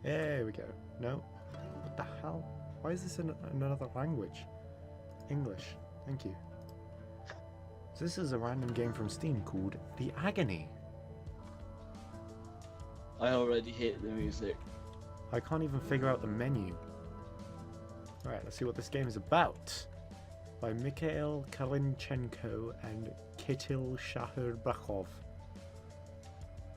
There we go. No. What the hell? Why is this in another language? English. Thank you. So this is a random game from Steam called The Agony. I already hate the music. I can't even figure out the menu. Alright, let's see what this game is about. By Mikhail Kalinchenko and Kitil Shaherbakov.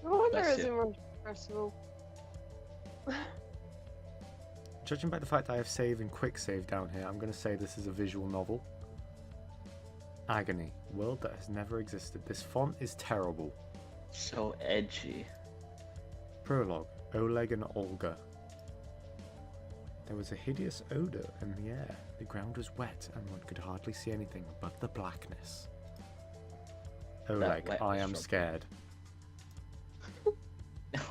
I wonder That's it's it. in Run Festival. Judging by the fact that I have save and quick save down here, I'm going to say this is a visual novel. Agony. World that has never existed. This font is terrible. So edgy. Prologue. Oleg and Olga. There was a hideous odor in the air. The ground was wet and one could hardly see anything but the blackness. Oleg, wet I was am from- scared.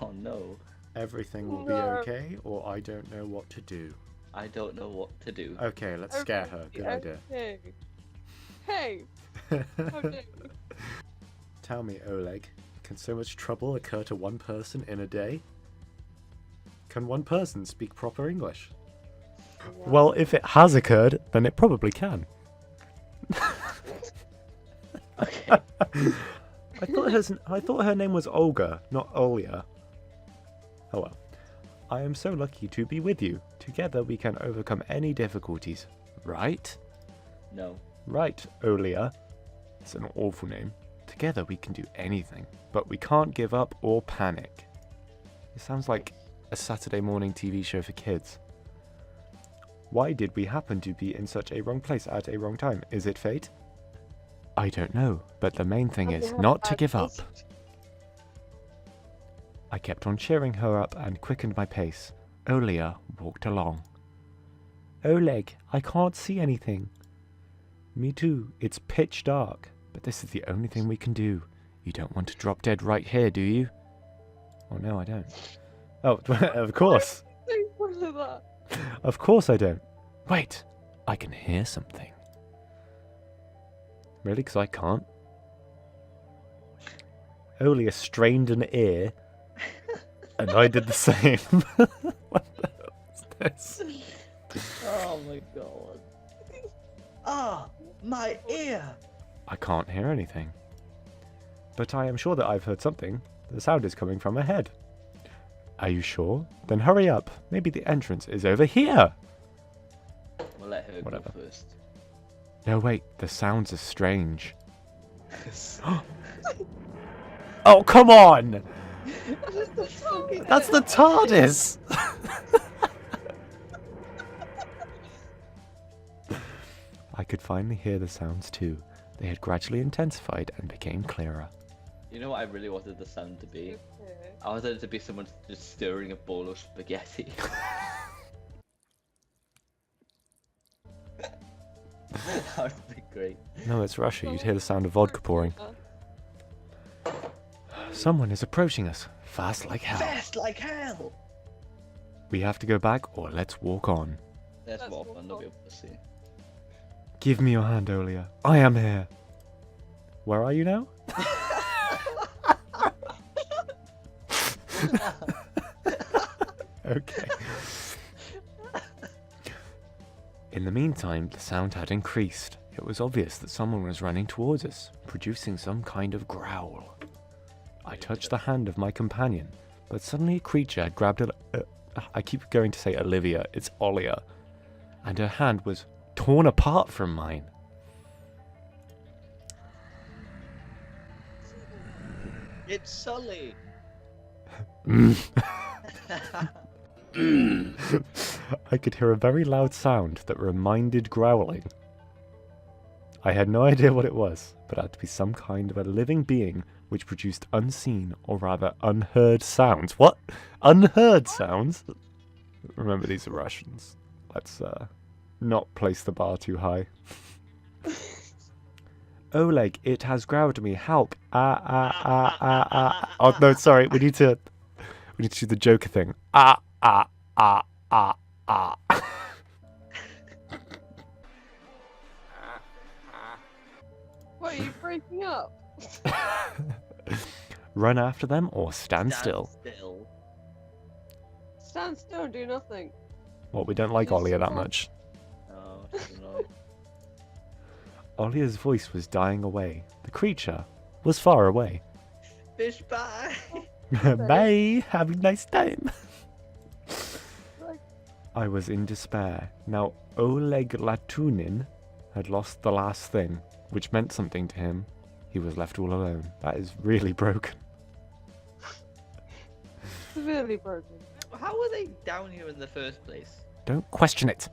Oh no. Everything will be No. okay, or I don't know what to do. I don't know what to do. Okay, let's scare her. Good idea. Okay. Hey, how dare you? Tell me, Oleg, can so much trouble occur to one person in a day? Can one person speak proper English? Well, if it has occurred, then it probably can. Okay. I thought her name was Olga, not Olya. Oh well. I am so lucky to be with you. Together we can overcome any difficulties. Right? No. Right, Olya. It's an awful name. Together we can do anything, but we can't give up or panic. It sounds like a Saturday morning TV show for kids. Why did we happen to be in such a wrong place at a wrong time? Is it fate? I don't know, but the main thing is not to give up. I kept on cheering her up and quickened my pace. Olya walked along. Oleg, I can't see anything. Me too, it's pitch dark, but this is the only thing we can do. You don't want to drop dead right here, do you? Oh no, I don't. Oh, of course. What is that? Of course I don't. Wait, I can hear something. Really? Because I can't? Olya strained an ear, and I did the same. What the hell is this? Oh my god. Ah, my ear. I can't hear anything. But I am sure that I've heard something. The sound is coming from ahead. Are you sure? Then hurry up. Maybe the entrance is over here. We'll let her Whatever. go first. No, wait. The sounds are strange. Oh, come on! That's the TARDIS! I could finally hear the sounds too. They had gradually intensified and became clearer. You know what I really wanted the sound to be? I wanted it to be someone just stirring a bowl of spaghetti. That would be great. No, it's Russia. You'd hear the sound of vodka pouring. Someone is approaching us, fast like hell. Fast like hell! We have to go back or let's walk on. Let's Let's walk walk on, they'll be on. able to see. Give me your hand, Olya. I am here. Where are you now? Okay. In the meantime, the sound had increased. It was obvious that someone was running towards us, producing some kind of growl. I touched the hand of my companion, but suddenly a creature had grabbed I keep going to say Olivia, it's Olya, and her hand was torn apart from mine. It's Sully! I could hear a very loud sound that reminded growling. I had no idea what it was, but it had to be some kind of a living being which produced unseen, or rather unheard sounds. What? Unheard sounds? Remember, these are Russians. Let's not place the bar too high. Oleg, it has growled me. Help! Oh no, sorry. We need to do the Joker thing. What, are you breaking up? Run after them or stand still. Still. stand still and do nothing. What, we don't like She's Olia that so- much? Oh, she's annoying. Olia's voice was dying away. The creature was far away. Fish bye. Bye! Have a nice time! Like, I was in despair. Now, Oleg Latunin had lost the last thing, which meant something to him. He was left all alone. That is really broken. severely broken. How were they down here in the first place? Don't question it!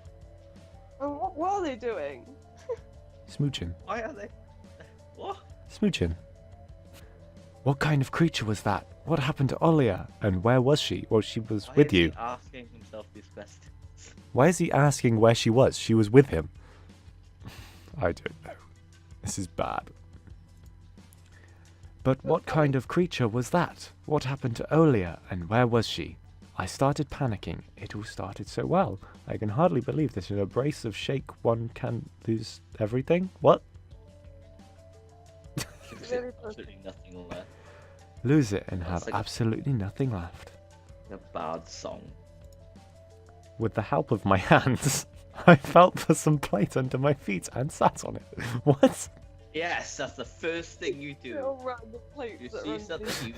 And what are they doing? Smooching. Why are they? What? Smooching. What kind of creature was that? What happened to Olia? And where was she? Well, she was Why with is he you. asking himself these questions. Why is he asking where she was? She was with him. I don't know. This is bad. But what kind of creature was that? What happened to Olia? And where was she? I started panicking. It all started so well. I can hardly believe that in a brace of shake one can lose everything. What? Really Absolutely nothing left. Lose it and That's have like a- absolutely nothing left. A bad song. With the help of my hands, I felt for some plate under my feet and sat on it. What? Yes, that's the first thing you do. little random plates You that see run something,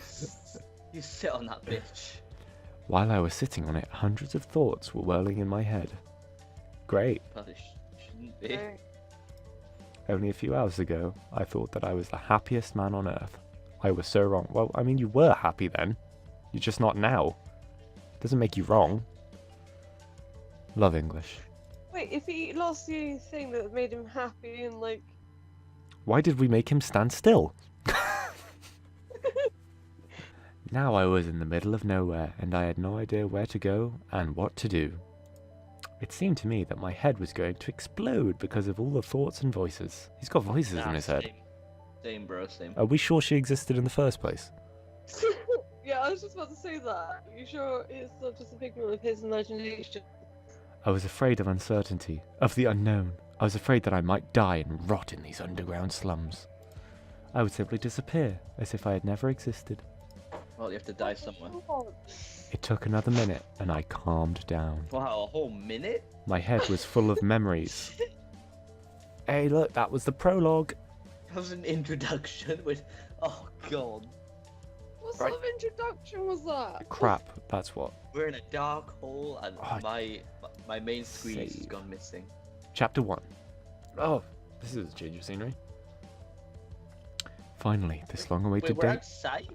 you sit on that bitch. While I was sitting on it, hundreds of thoughts were whirling in my head. Great. But it shouldn't be. through. Only a few hours ago, I thought that I was the happiest man on earth. I was so wrong. Well, I mean, you were happy then. You're just not now. Doesn't make you wrong. Love English. Wait, if he lost the thing that made him happy and like, Why did we make him stand still? Now I was in the middle of nowhere, and I had no idea where to go and what to do. It seemed to me that my head was going to explode because of all the thoughts and voices. He's got voices in his head. Same, bro, same. Are we sure she existed in the first place? yeah, I was just about to say that. Are you sure it's not just a figment of his imagination? I was afraid of uncertainty, of the unknown. I was afraid that I might die and rot in these underground slums. I would simply disappear, as if I had never existed. Well, you have to die somewhere. It took another minute, and I calmed down. Wow, a whole minute? My head was full of memories. Hey, look, that was the prologue. That was an introduction with. Oh god. What Right. sort of introduction was that? Crap, that's what. We're in a dark hole and Oh, my main screen has save. gone missing. Chapter 1. Oh, this is a change of scenery. Finally, this long-awaited Wait, we're day. outside?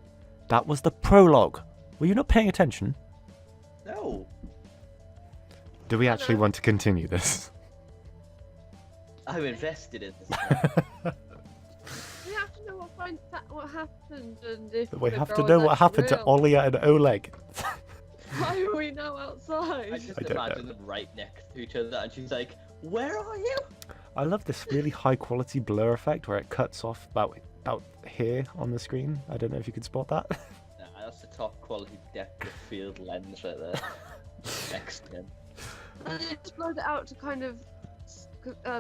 That was the prologue. Were you not paying attention? No. Do we I actually know. want to continue this? I'm invested in this. We have to know what happened and if We the have to girl know is what happened to real. Olia and Oleg. Why are we now I outside? just I don't know. imagine them right next to each other and she's like, where are you? I love this really high-quality blur effect where it cuts off about here on the screen. I don't know if you could spot that. Nah, that's the top quality depth of field lens right there. Excellent. And it just blurred it out to kind of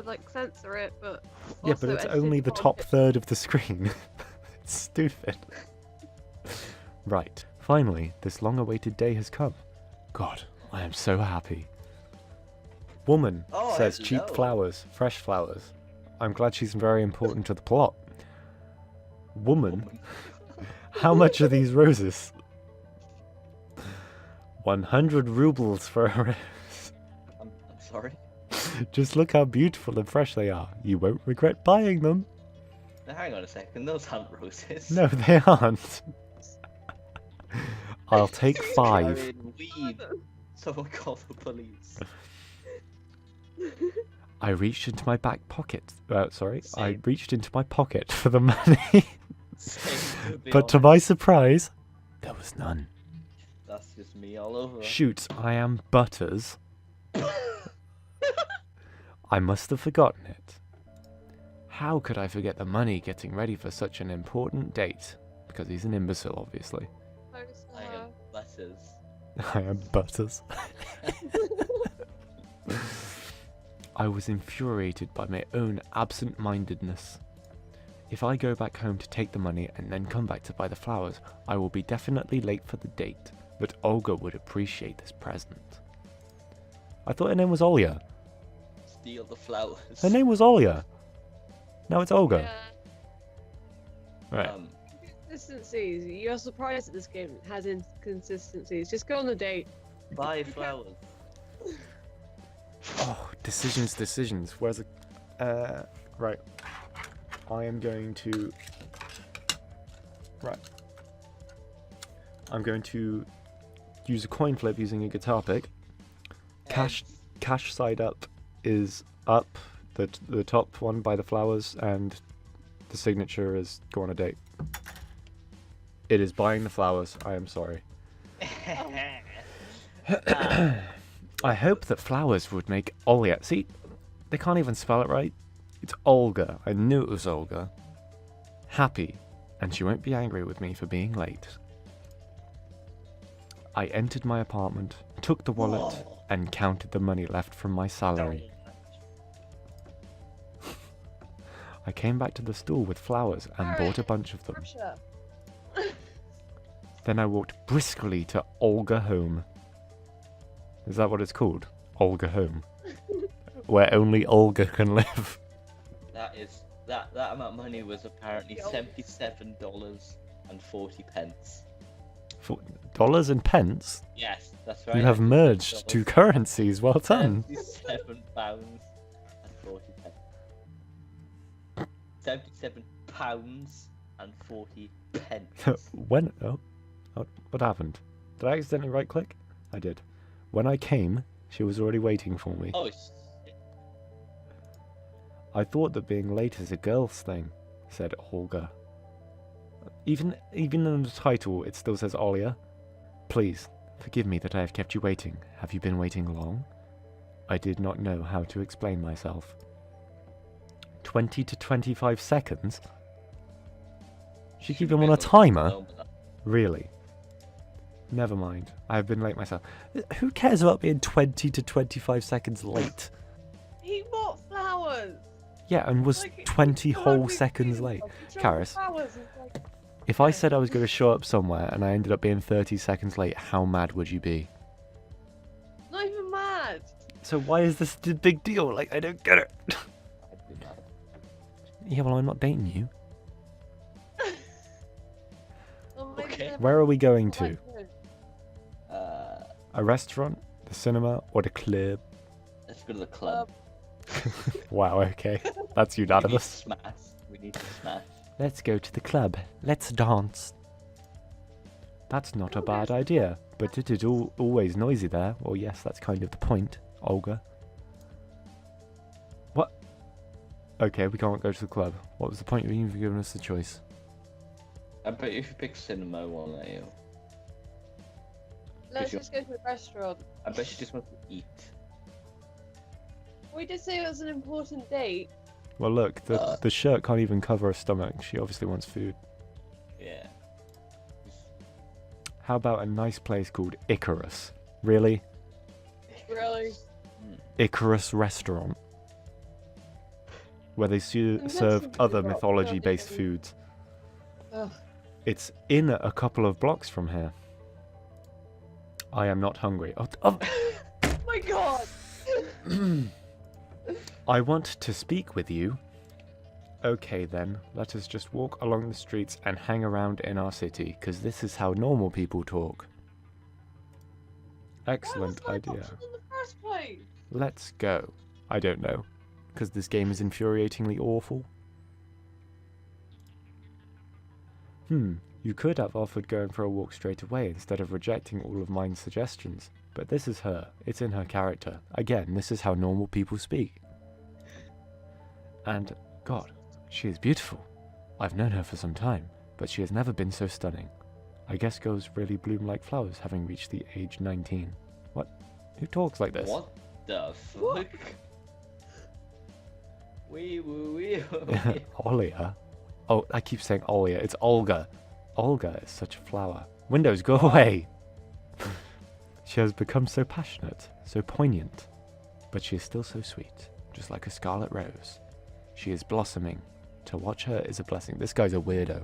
like censor it, but Yeah, also but it's edited only the bottom top bit. third of the screen. It's stupid. Right, finally, this long-awaited day has come. God, I am so happy. Woman Oh, says cheap hello. flowers, fresh flowers. I'm glad she's very important to the plot. Woman, how much are these roses? 100 rubles for a rose. I'm sorry. Just look how beautiful and fresh they are. You won't regret buying them. Now, hang on a second, those aren't roses. No, they aren't. I'll take 5. Carrying weed. Someone call the police. I reached into my back pocket. I Same. reached into my pocket for the money. Same, to be But to honest. my surprise, there was none. That's just me all over. Shoot, I am Butters. I must have forgotten it. How could I forget the money getting ready for such an important date? Because he's an imbecile, obviously. Close to I her. am butters. I am Butters. I was infuriated by my own absent-mindedness. If I go back home to take the money and then come back to buy the flowers, I will be definitely late for the date. but Olga would appreciate this present. I thought her name was Olya. Steal the flowers. Her name was Olya. Now it's Olga. Yeah. Right. Inconsistencies. You're surprised that this game has inconsistencies. Just go on a date. Buy flowers. Oh, decisions. Where's the... right. I am going to... Right. I'm going to use a coin flip using a guitar pick. Cash side up is up, the top one by the flowers, and the signature is go on a date. It is buying the flowers. I am sorry. I hope that flowers would make Olya. See, they can't even spell it right. It's Olga. I knew it was Olga. Happy, and she won't be angry with me for being late. I entered my apartment, took the wallet, and counted the money left from my salary. I came back to the store with flowers and bought a bunch of them. Pressure. Then I walked briskly to Olga Home. Is that what it's called? Olga Home. Where only Olga can live. That amount of money was apparently $77.40. For dollars and pence? Yes, that's right. You have merged two currencies. Well done. £77.40. £77.40. When? Oh, what happened? Did I accidentally right click? I did. When I came, she was already waiting for me. Oh, I thought that being late is a girl's thing, said Olga. Even in the title, it still says Olya. Please, forgive me that I have kept you waiting. Have you been waiting long? I did not know how to explain myself. 20 to 25 seconds? She keep them on a timer? Really? Never mind. I have been late myself. Who cares about being 20 to 25 seconds late? He bought flowers. Yeah, and was Like, 20 it's whole not big seconds deal. late. He Karis, flowers is like- if I said I was going to show up somewhere and I ended up being 30 seconds late, how mad would you be? Not even mad. So why is this a big deal? Like, I don't get it. Yeah, well, I'm not dating you. Well, maybe Okay. they're Where are we going to? quite good. A restaurant? The cinema? Or the club? Let's go to the club. Wow, okay. That's We need to unanimous. smash. We need to smash. Let's go to the club. Let's dance. That's not a bad idea, but it is always noisy there. Well, yes, that's kind of the point, Olga. What? Okay, we can't go to the club. What was the point of even giving us the choice? I bet you if you pick cinema, won't let you. Let's just go to the restaurant. I bet she just wants to eat. We did say it was an important date. Well, look, the shirt can't even cover her stomach. She obviously wants food. Yeah. How about a nice place called Icarus? Really? Really? Icarus Restaurant. Where they serve That's other about mythology-based 30. foods. Ugh. It's in a couple of blocks from here. I am not hungry. Oh, Oh my god! I want to speak with you. Okay then, let us just walk along the streets and hang around in our city, because this is how normal people talk. Excellent Why was my idea. option in the first place? Let's go. I don't know, because this game is infuriatingly awful. You could have offered going for a walk straight away instead of rejecting all of mine's suggestions. But this is her. It's in her character. Again, this is how normal people speak. And, God, she is beautiful. I've known her for some time, but she has never been so stunning. I guess girls really bloom like flowers having reached the age 19. What? Who talks like this? What the fuck? Wee woo wee. Olya? Oh, I keep saying Olya. It's Olga. Olga is such a flower. Windows, go away! She has become so passionate, so poignant, but she is still so sweet, just like a scarlet rose. She is blossoming. To watch her is a blessing. This guy's a weirdo.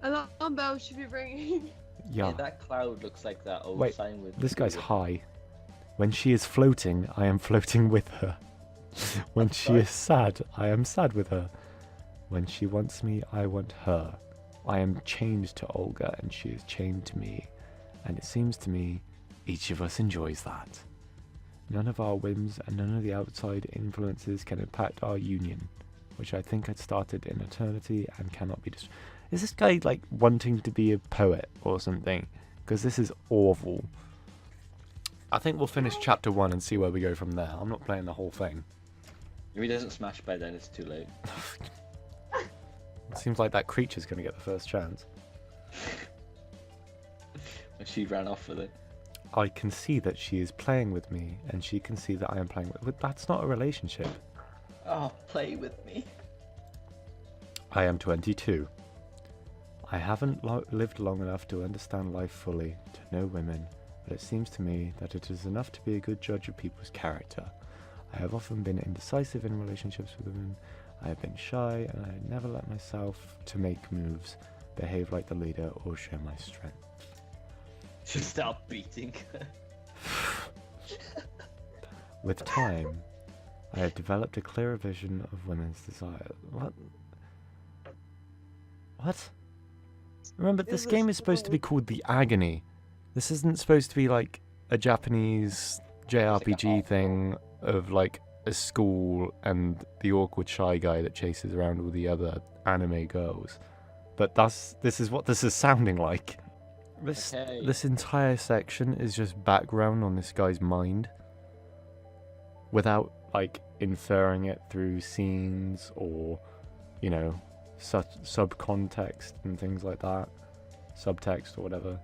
Alarm bell should be ringing. Yeah. Hey, that cloud looks like that old Wait, sign with. This guy's with- high. When she is floating, I am floating with her. When That's she right. is sad, I am sad with her. When she wants me, I want her. I am chained to Olga and she is chained to me. And it seems to me each of us enjoys that. None of our whims and none of the outside influences can impact our union, which I think had started in eternity and cannot be destroyed. Is this guy like wanting to be a poet or something? Because this is awful. I think we'll finish chapter 1 and see where we go from there. I'm not playing the whole thing. If he doesn't smash by then, it's too late. It seems like that creature's going to get the first chance. When she ran off with it. I can see that she is playing with me, and she can see that I am playing with. That's not a relationship. Oh, play with me. I am 22. I haven't lived long enough to understand life fully, to know women, but it seems to me that it is enough to be a good judge of people's character. I have often been indecisive in relationships with women. I have been shy, and I have never let myself to make moves, behave like the leader, or show my strength. Should start beating. With time, I have developed a clearer vision of women's desire. What? What? Remember, this Is it game is supposed to be called The Agony. This isn't supposed to be like a Japanese JRPG thing of like a school and the awkward shy guy that chases around all the other anime girls. But this is what this is sounding like. Okay. This entire section is just background on this guy's mind without like inferring it through scenes or, you know, subcontext and things like that, subtext or whatever.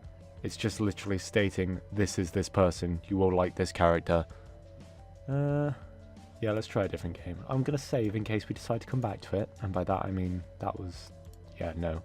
It's just literally stating this is this person, you will like this character. Yeah, let's try a different game. I'm gonna save in case we decide to come back to it, and by that I mean that was, yeah, no.